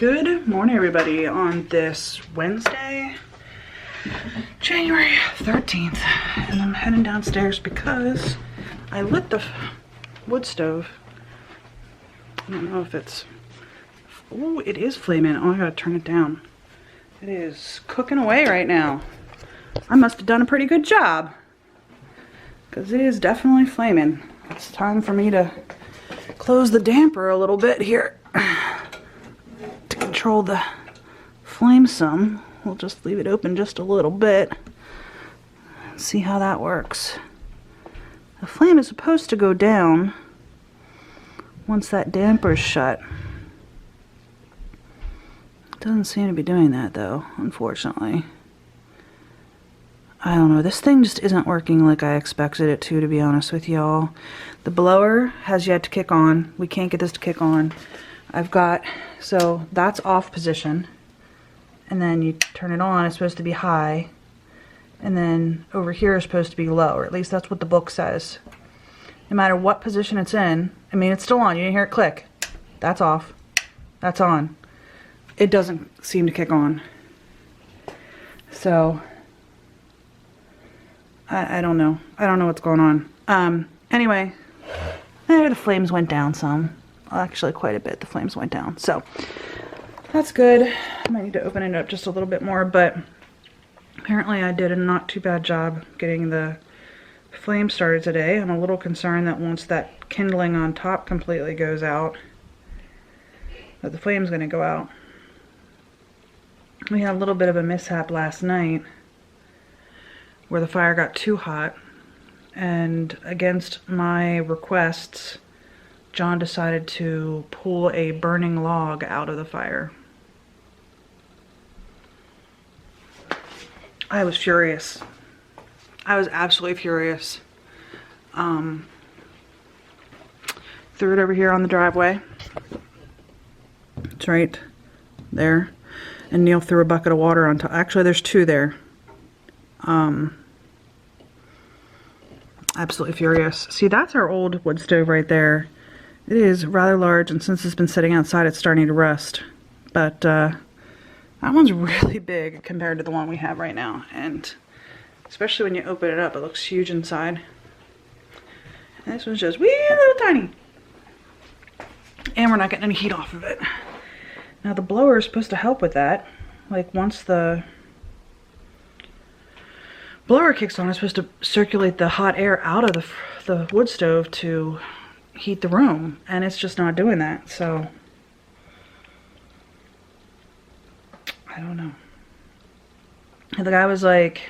Good morning, everybody, on this Wednesday, January 13th, and I'm heading downstairs because I lit the wood stove. I don't know if it's, oh, it is flaming. Oh, I gotta turn it down. It is cooking away right now. I must have done a pretty good job because it is definitely flaming. It's time for me to close the damper a little bit here. To control the flame some, we'll just leave it open just a little bit. See how that works. The flame is supposed to go down once that damper is shut. It doesn't seem to be doing that though, unfortunately. I don't know, this thing just isn't working like I expected it to be honest with y'all. The blower has yet to kick on. We can't get this to kick on. I've got, so that's off position, and then you turn it on, it's supposed to be high, and then over here is supposed to be low, or at least that's what the book says. No matter what position it's in, I mean, it's still on, you didn't hear it click. That's off, that's on. It doesn't seem to kick on. So, I don't know. I don't know what's going on. Anyway, there the flames went down some. Actually quite a bit, the flames went down, so that's good. I might need to open it up just a little bit more, but apparently I did a not too bad job getting the flame started today. I'm a little concerned that once that kindling on top completely goes out, that the flame's going to go out. We had a little bit of a mishap last night where the fire got too hot, and against my requests, John decided to pull a burning log out of the fire. I was furious. I was absolutely furious. Threw it over here on the driveway. It's right there. And Neil threw a bucket of water on top. Actually, there's two there. Absolutely furious. See, that's our old wood stove right there. It is rather large, and since it's been sitting outside, it's starting to rust. But that one's really big compared to the one we have right now. And especially when you open it up, it looks huge inside. And this one's just wee little tiny. And we're not getting any heat off of it. Now the blower is supposed to help with that. Like once the blower kicks on, it's supposed to circulate the hot air out of the wood stove to heat the room, and it's just not doing that. So I don't know. And the guy was like,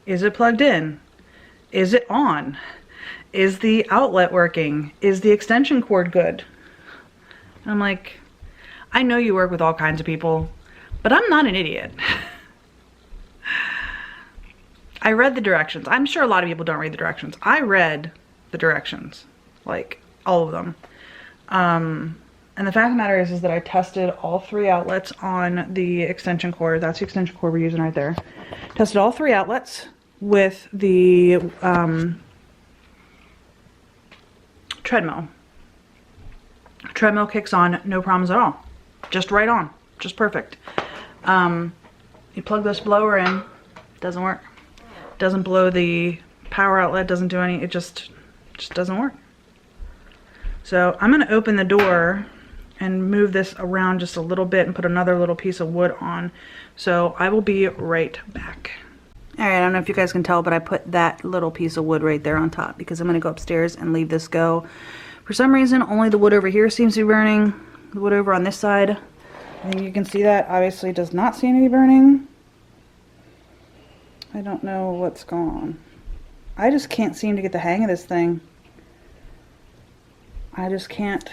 is it plugged in? Is it on? Is the outlet working? Is the extension cord good? And I'm like, I know you work with all kinds of people, but I'm not an idiot. I read the directions. I'm sure a lot of people don't read the directions. I read the directions, like all of them. And the fact of the matter is that I tested all three outlets on the extension cord. That's the extension cord we're using right there. Tested all three outlets with the treadmill. Treadmill kicks on, no problems at all. Just right on, just perfect. You plug this blower in, doesn't work. Doesn't blow the power outlet, doesn't do any, it just doesn't work. So I'm gonna open the door and move this around just a little bit and put another little piece of wood on. So I will be right back. All right, I don't know if you guys can tell, but I put that little piece of wood right there on top because I'm gonna go upstairs and leave this go. For some reason, only the wood over here seems to be burning. The wood over on this side, I think you can see that, obviously does not seem to be burning. I don't know what's going on. I just can't seem to get the hang of this thing. I just can't.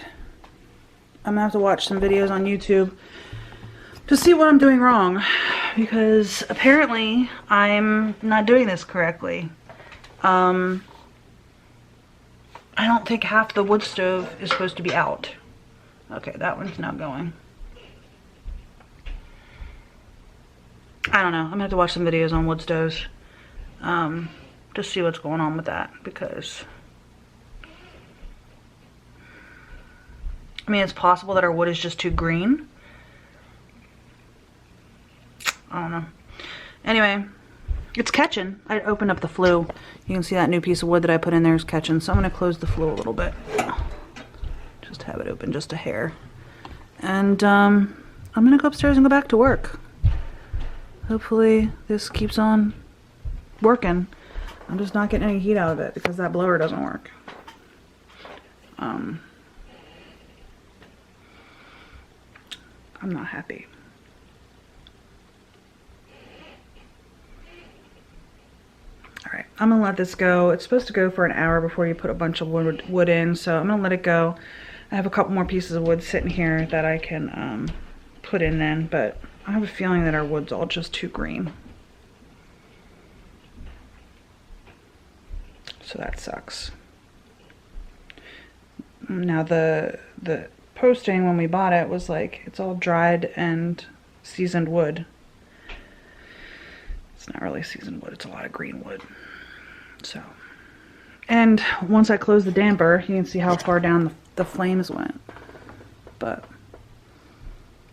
I'm gonna have to watch some videos on YouTube to see what I'm doing wrong, because apparently I'm not doing this correctly. I don't think half the wood stove is supposed to be out. Okay, that one's not going. I don't know. I'm gonna have to watch some videos on wood stoves to see what's going on with that, because I mean, it's possible that our wood is just too green, I don't know. Anyway, it's catching. I opened up the flue. You can see that new piece of wood that I put in there is catching. So I'm going to close the flue a little bit. Just have it open just a hair. And I'm going to go upstairs and go back to work. Hopefully this keeps on working. I'm just not getting any heat out of it because that blower doesn't work. I'm not happy. Alright, I'm gonna let this go. It's supposed to go for an hour before you put a bunch of wood in, so I'm gonna let it go. I have a couple more pieces of wood sitting here that I can put in then, but I have a feeling that our wood's all just too green. So that sucks. Now the posting when we bought it was like, it's all dried and seasoned wood. It's not really seasoned wood, it's a lot of green wood. So, and once I close the damper, you can see how far down the flames went. But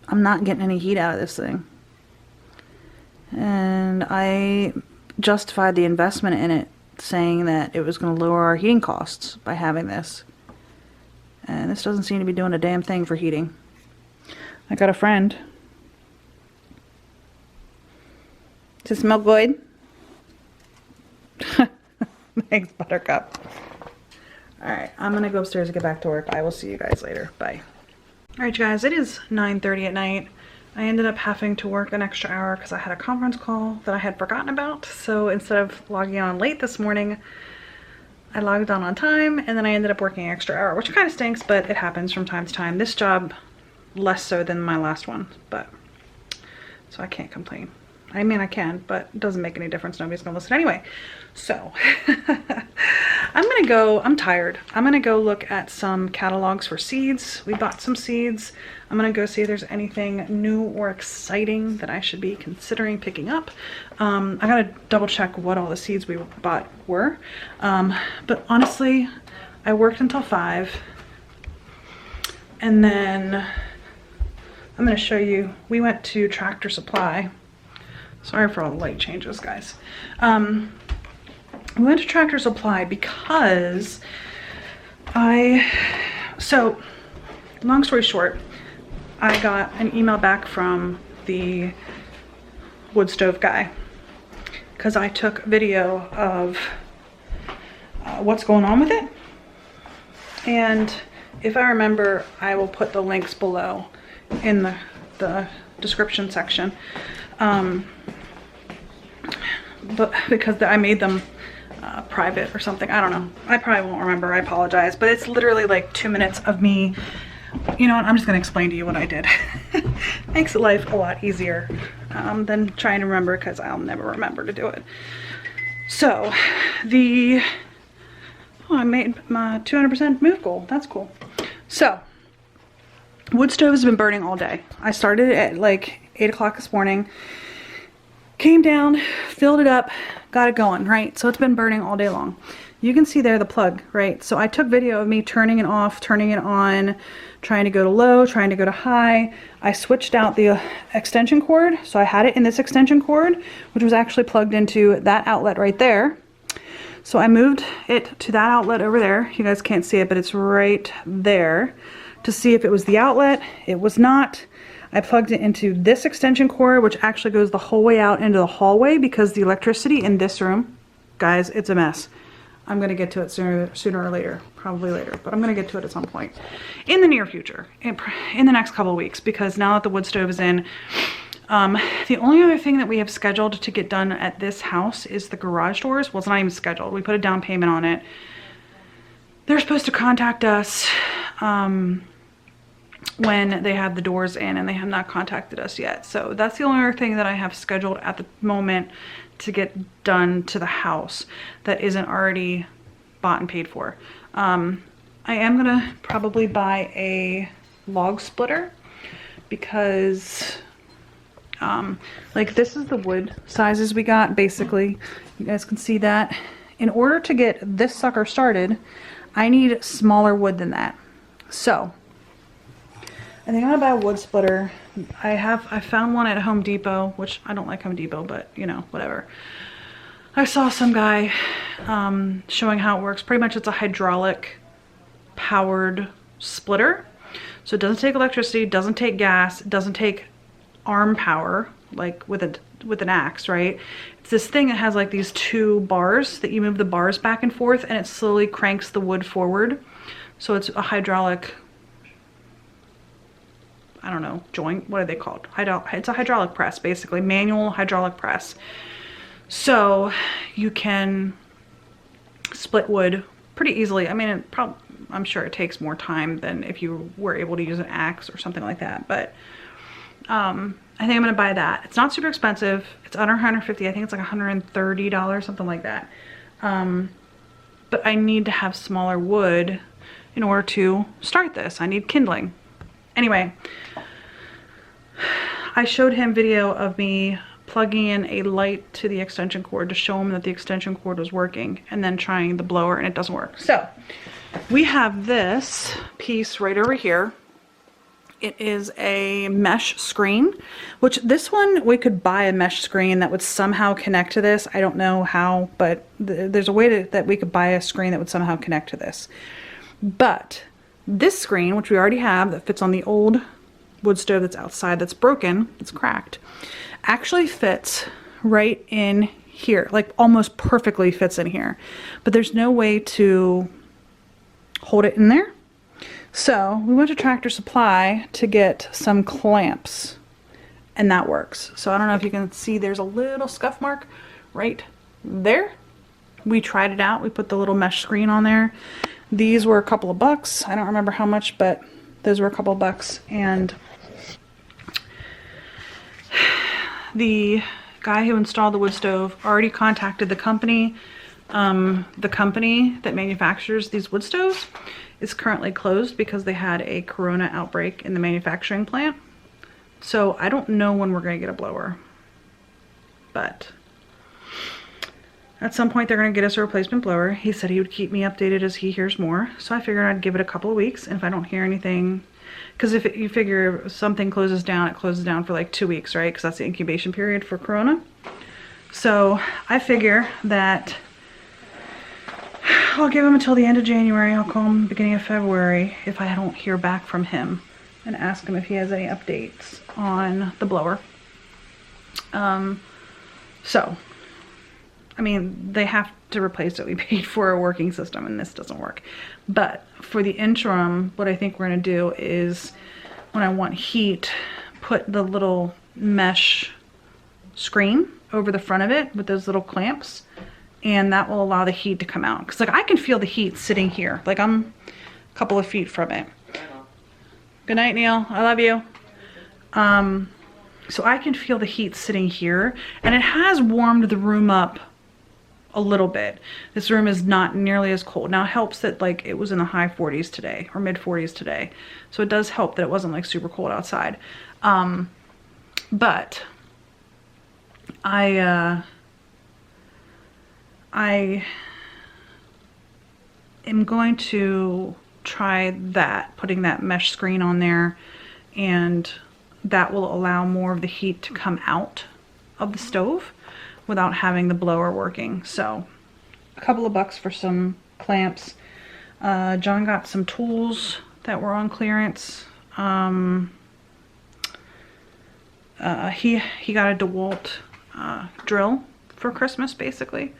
I'm not getting any heat out of this thing. And I justified the investment in it, saying that it was going to lower our heating costs by having this. And this doesn't seem to be doing a damn thing for heating. I got a friend. Does it smell good? Thanks, Buttercup. Alright, I'm going to go upstairs and get back to work. I will see you guys later. Bye. Alright, you guys, it is 9:30 at night. I ended up having to work an extra hour because I had a conference call that I had forgotten about. So instead of logging on late this morning, I logged on time, and then I ended up working an extra hour, which kind of stinks, but it happens from time to time. This job, less so than my last one, but so I can't complain. I mean, I can, but it doesn't make any difference. Nobody's gonna listen anyway. So I'm tired. I'm gonna go look at some catalogs for seeds. We bought some seeds. I'm gonna go see if there's anything new or exciting that I should be considering picking up. I gotta double check what all the seeds we bought were. But honestly, I worked until 5. And then I'm gonna show you, we went to Tractor Supply. Sorry for all the light changes, guys. We went to Tractor Supply because so long story short, I got an email back from the wood stove guy because I took video of what's going on with it. And if I remember, I will put the links below in the description section. But because I made them private or something, I don't know. I probably won't remember, I apologize. But it's literally like 2 minutes of me, you know what, I'm just gonna explain to you what I did. Makes life a lot easier than trying to remember, because I'll never remember to do it. So I made my 200% move goal. That's cool. So wood stove has been burning all day. I started at like 8 o'clock this morning. Came down, filled it up, got it going, right? So it's been burning all day long. You can see there the plug, right? So I took video of me turning it off, turning it on, trying to go to low, trying to go to high. I switched out the extension cord. So I had it in this extension cord, which was actually plugged into that outlet right there. So I moved it to that outlet over there. You guys can't see it, but it's right there to see if it was the outlet. It was not. I plugged it into this extension cord, which actually goes the whole way out into the hallway, because the electricity in this room, guys, it's a mess. I'm going to get to it sooner or later, probably later, but I'm going to get to it at some point in the near future, in the next couple of weeks, because now that the wood stove is in, the only other thing that we have scheduled to get done at this house is the garage doors. Well, it's not even scheduled. We put a down payment on it. They're supposed to contact us when they have the doors in, and they have not contacted us yet. So that's the only other thing that I have scheduled at the moment to get done to the house that isn't already bought and paid for. I am gonna probably buy a log splitter, because like this is the wood sizes we got, basically. You guys can see that. In order to get this sucker started, I need smaller wood than that. So I think I'm gonna buy a wood splitter I found one at Home Depot, which I don't like Home Depot, but you know, whatever. I saw some guy showing how it works. Pretty much it's a hydraulic powered splitter. So it doesn't take electricity, doesn't take gas, it doesn't take arm power like with an axe, right? It's this thing that has like these two bars that you move the bars back and forth, and it slowly cranks the wood forward. So it's a hydraulic, I don't know, joint, what are they called? It's a hydraulic press, basically, manual hydraulic press. So you can split wood pretty easily. I mean, I'm sure it takes more time than if you were able to use an axe or something like that, but I think I'm gonna buy that. It's not super expensive. It's under $150. I think it's like $130, something like that. But I need to have smaller wood in order to start this. I need kindling. Anyway, I showed him video of me plugging in a light to the extension cord to show him that the extension cord was working, and then trying the blower and it doesn't work. So we have this piece right over here. It is a mesh screen, which this one, we could buy a mesh screen that would somehow connect to this. I don't know how, but there's a way that we could buy a screen that would somehow connect to this. But this screen, which we already have, that fits on the old wood stove that's outside, that's broken, it's cracked, actually fits right in here, like almost perfectly fits in here. But there's no way to hold it in there. So we went to Tractor Supply to get some clamps, and that works. So I don't know if you can see, there's a little scuff mark right there. We tried it out. We put the little mesh screen on there. These were a couple of bucks. I don't remember how much, but those were a couple of bucks. And the guy who installed the wood stove already contacted the company. The company that manufactures these wood stoves is currently closed because they had a corona outbreak in the manufacturing plant. So I don't know when we're going to get a blower, but at some point they're going to get us a replacement blower. He said he would keep me updated as he hears more. So I figured I'd give it a couple of weeks, and if I don't hear anything, because if you figure if something closes down, it closes down for like 2 weeks, right? Because that's the incubation period for corona. So I figure that I'll give him until the end of January. I'll call him beginning of February if I don't hear back from him, and ask him if he has any updates on the blower. So, I mean, they have to replace it. We paid for a working system, and this doesn't work. But for the interim, what I think we're going to do is, when I want heat, put the little mesh screen over the front of it with those little clamps, and that will allow the heat to come out. Because like I can feel the heat sitting here. Like I'm a couple of feet from it. Good night, Neil. I love you. So I can feel the heat sitting here, and it has warmed the room up a little bit. This room is not nearly as cold. Now it helps that like it was in the high 40s today, or mid 40s today. So it does help that it wasn't like super cold outside. But I am going to try that, putting that mesh screen on there, and that will allow more of the heat to come out of the stove without having the blower working. So a couple of bucks for some clamps. John got some tools that were on clearance. He got a DeWalt drill for Christmas, basically.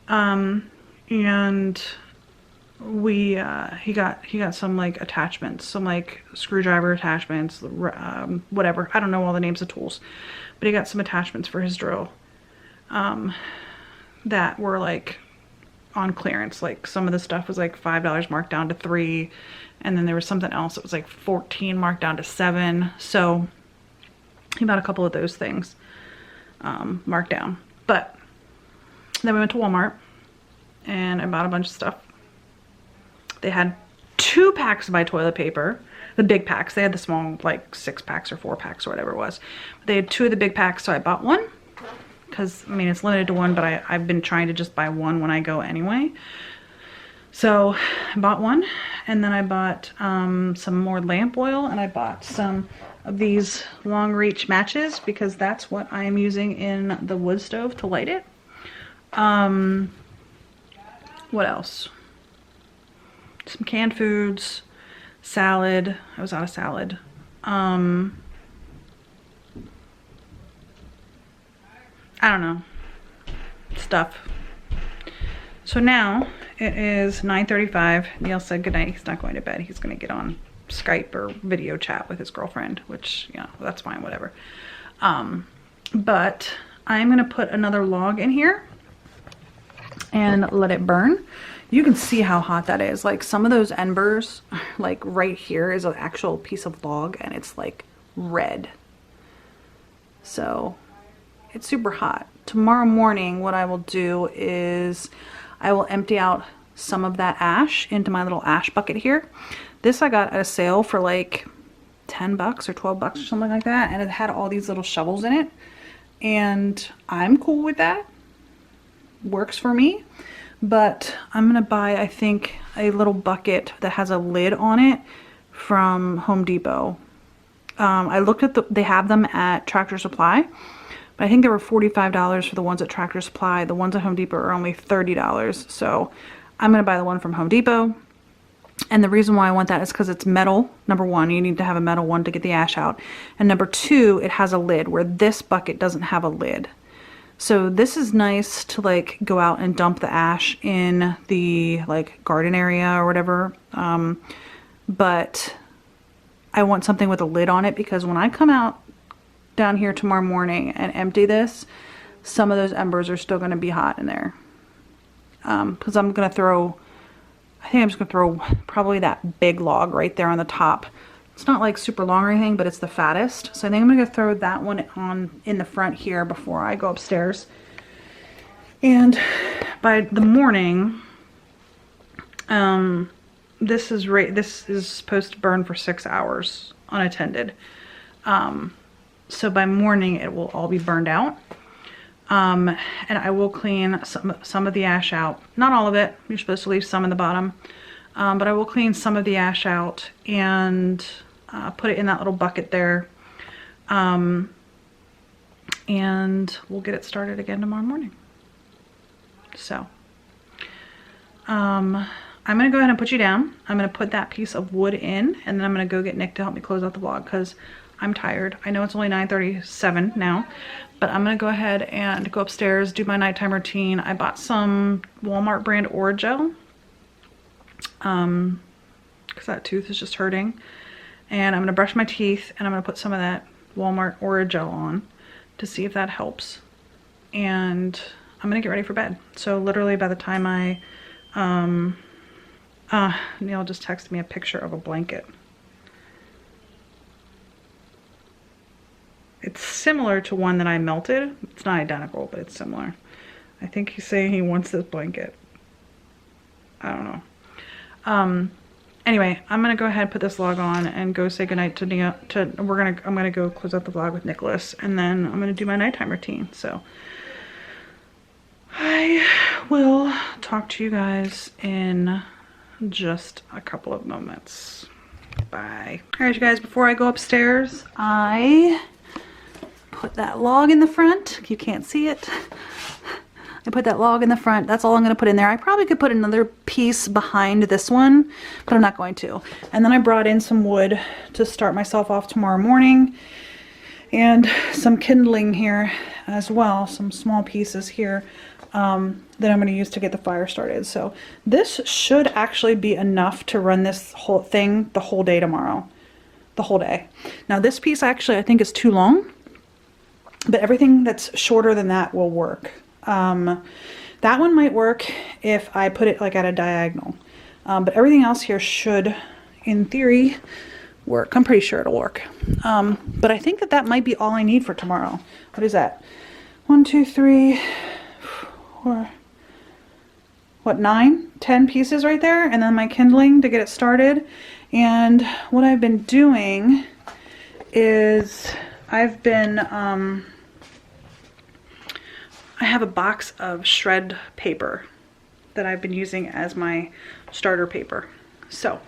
And he got some like attachments, some like screwdriver attachments, whatever. I don't know all the names of tools, but he got some attachments for his drill that were like on clearance. Like some of the stuff was like $5 marked down to $3, and then there was something else that was like $14 marked down to $7. So he bought a couple of those things marked down. But then we went to Walmart and I bought a bunch of stuff. They had 2 packs of my toilet paper, the big packs. They had the small, like 6 packs or 4 packs or whatever it was. But they had 2 of the big packs, so I bought one. Because, I mean, it's limited to 1, but I've been trying to just buy 1 when I go anyway. So I bought 1, and then I bought some more lamp oil, and I bought some of these long reach matches because that's what I'm using in the wood stove to light it. What else? Some canned foods, salad. I was out of salad. I don't know. Stuff. So now it is 9:35. Neil said goodnight. He's not going to bed. He's going to get on Skype or video chat with his girlfriend, which, you know, that's fine, whatever. But I'm going to put another log in here and let it burn. You can see how hot that is. Like some of those embers, like right here is an actual piece of log and it's like red. So it's super hot. Tomorrow morning, what I will do is I will empty out some of that ash into my little ash bucket here. This I got at a sale for like 10 bucks or 12 bucks or something like that. And it had all these little shovels in it. And I'm cool with that. Works for me. But I'm gonna buy, I think, a little bucket that has a lid on it from Home Depot. I looked at they have them at Tractor Supply, but I think they were $45 for the ones at Tractor Supply. The ones at Home Depot are only $30. So I'm gonna buy the one from Home Depot. And the reason why I want that is because it's metal. Number one, you need to have a metal one to get the ash out. And number two, it has a lid where this bucket doesn't have a lid. So this is nice to like go out and dump the ash in the like garden area or whatever. But I want something with a lid on it because when I come out down here tomorrow morning and empty this, some of those embers are still going to be hot in there. Because I'm going to throw, I think I'm just going to throw probably that big log right there on the top. It's not like super long or anything, but it's the fattest. So I think I'm going to throw that one on in the front here before I go upstairs. And by the morning, this is supposed to burn for 6 hours unattended. So by morning it will all be burned out. And I will clean some of the ash out. Not all of it. You're supposed to leave some in the bottom. But I will clean some of the ash out and put it in that little bucket there. And we'll get it started again tomorrow morning. So, I'm going to go ahead and put you down. I'm going to put that piece of wood in, and then I'm going to go get Nick to help me close out the vlog because I'm tired. I know it's only 9:37 now, but I'm going to go ahead and go upstairs, do my nighttime routine. I bought some Walmart brand Orajel because that tooth is just hurting. And I'm going to brush my teeth and I'm going to put some of that Walmart Orajel on to see if that helps. And I'm going to get ready for bed. So literally by the time I, Neil just texted me a picture of a blanket. It's similar to one that I melted. It's not identical, but it's similar. I think he's saying he wants this blanket. I don't know. Anyway, I'm gonna go ahead and put this vlog on and go say goodnight to Neil. I'm gonna go close out the vlog with Nicholas, and then I'm gonna do my nighttime routine. So I will talk to you guys in just a couple of moments. Bye. All right, you guys. Before I go upstairs, I put that log in the front. You can't see it. I put that log in the front. That's all I'm going to put in there. I probably could put another piece behind this one, but I'm not going to. And then I brought in some wood to start myself off tomorrow morning, and some kindling here as well, some small pieces here that I'm going to use to get the fire started. So this should actually be enough to run this whole thing the whole day tomorrow. The whole day. Now this piece actually I think is too long, but everything that's shorter than that will work. That one might work if I put it like at a diagonal, but everything else here should, in theory, work. I'm pretty sure it'll work. But I think that might be all I need for tomorrow. What is that? 1, 2, 3, 4, what, 9, 10 pieces right there, and then my kindling to get it started. And what I've been doing is I've been, I have a box of shred paper that I've been using as my starter paper. So,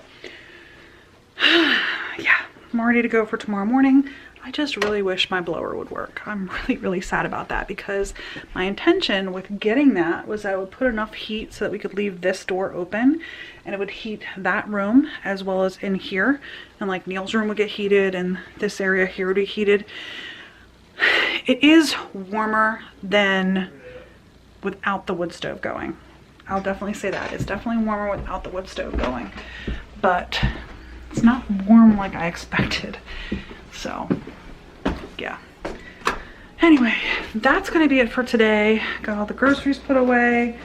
yeah, I'm all ready to go for tomorrow morning. I just really wish my blower would work. I'm really sad about that because my intention with getting that was I would put enough heat so that we could leave this door open and it would heat that room as well as in here. And like Neil's room would get heated and this area here would be heated. It is warmer than without the wood stove going. I'll definitely say that. It's definitely warmer without the wood stove going, but it's not warm like I expected. So yeah. Anyway, that's gonna be it for today. Got all the groceries put away.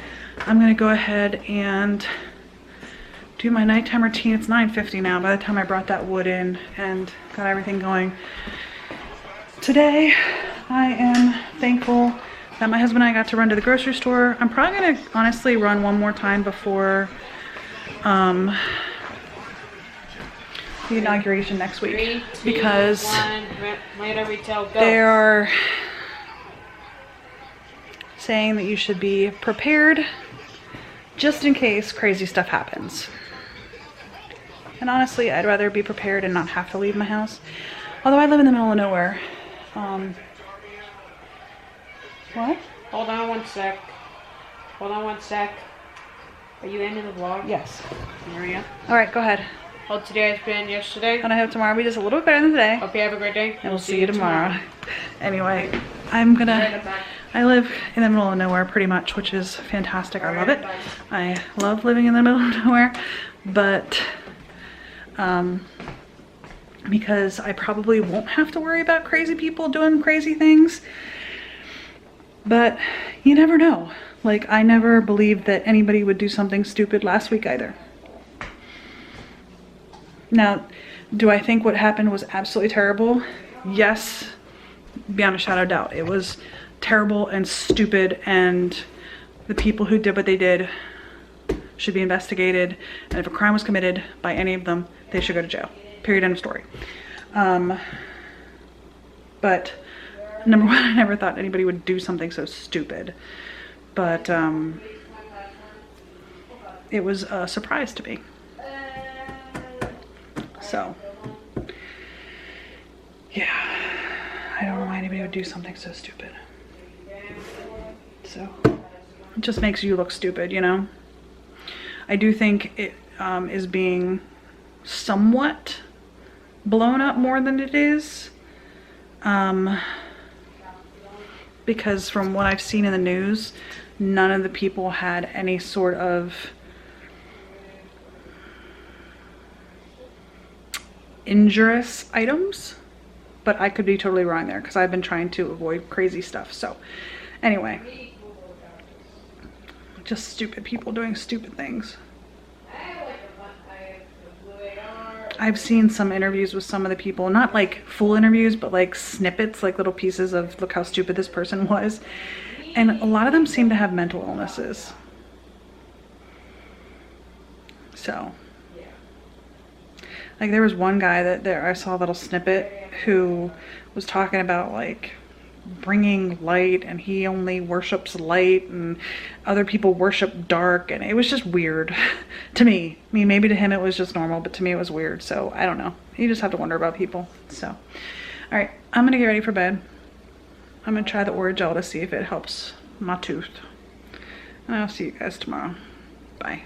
I'm gonna go ahead and do my nighttime routine. It's 9:50 now by the time I brought that wood in and got everything going. Today, I am thankful that my husband and I got to run to the grocery store. I'm probably gonna honestly run one more time before the inauguration next week. 3, 2, because 1, retail, go. they are saying that you should be prepared just in case crazy stuff happens. And honestly, I'd rather be prepared and not have to leave my house. Although I live in the middle of nowhere. What? Hold on one sec. Hold on one sec. Are you ending the vlog? Yes. Maria? Alright, go ahead. How today has been yesterday. And I hope tomorrow will be just a little bit better than today. Hope you have a great day. And we'll see you tomorrow. Anyway, I'm gonna... I live in the middle of nowhere pretty much, which is fantastic. I love it. I love living in the middle of nowhere. But... because I probably won't have to worry about crazy people doing crazy things. But you never know. Like, I never believed that anybody would do something stupid last week either. Now, do I think what happened was absolutely terrible? Yes, beyond a shadow of doubt. It was terrible and stupid, and the people who did what they did should be investigated. And if a crime was committed by any of them, they should go to jail. Period, end of story. But number one, I never thought anybody would do something so stupid. But it was a surprise to me. So, yeah, I don't know why anybody would do something so stupid. So, it just makes you look stupid, you know? I do think it is being somewhat blown up more than it is. Because from what I've seen in the news, none of the people had any sort of injurious items, but I could be totally wrong there because I've been trying to avoid crazy stuff. So anyway, just stupid people doing stupid things. I've seen some interviews with some of the people, not like full interviews, but like snippets, like little pieces of look how stupid this person was. And a lot of them seem to have mental illnesses. So, like there was one guy that I saw a little snippet who was talking about like bringing light, and he only worships light and other people worship dark, and it was just weird to me. I mean, maybe to him it was just normal, but to me it was weird. So I don't know. You just have to wonder about people. So, all right, I'm gonna get ready for bed. I'm gonna try the Orajel to see if it helps my tooth. And I'll see you guys tomorrow. Bye.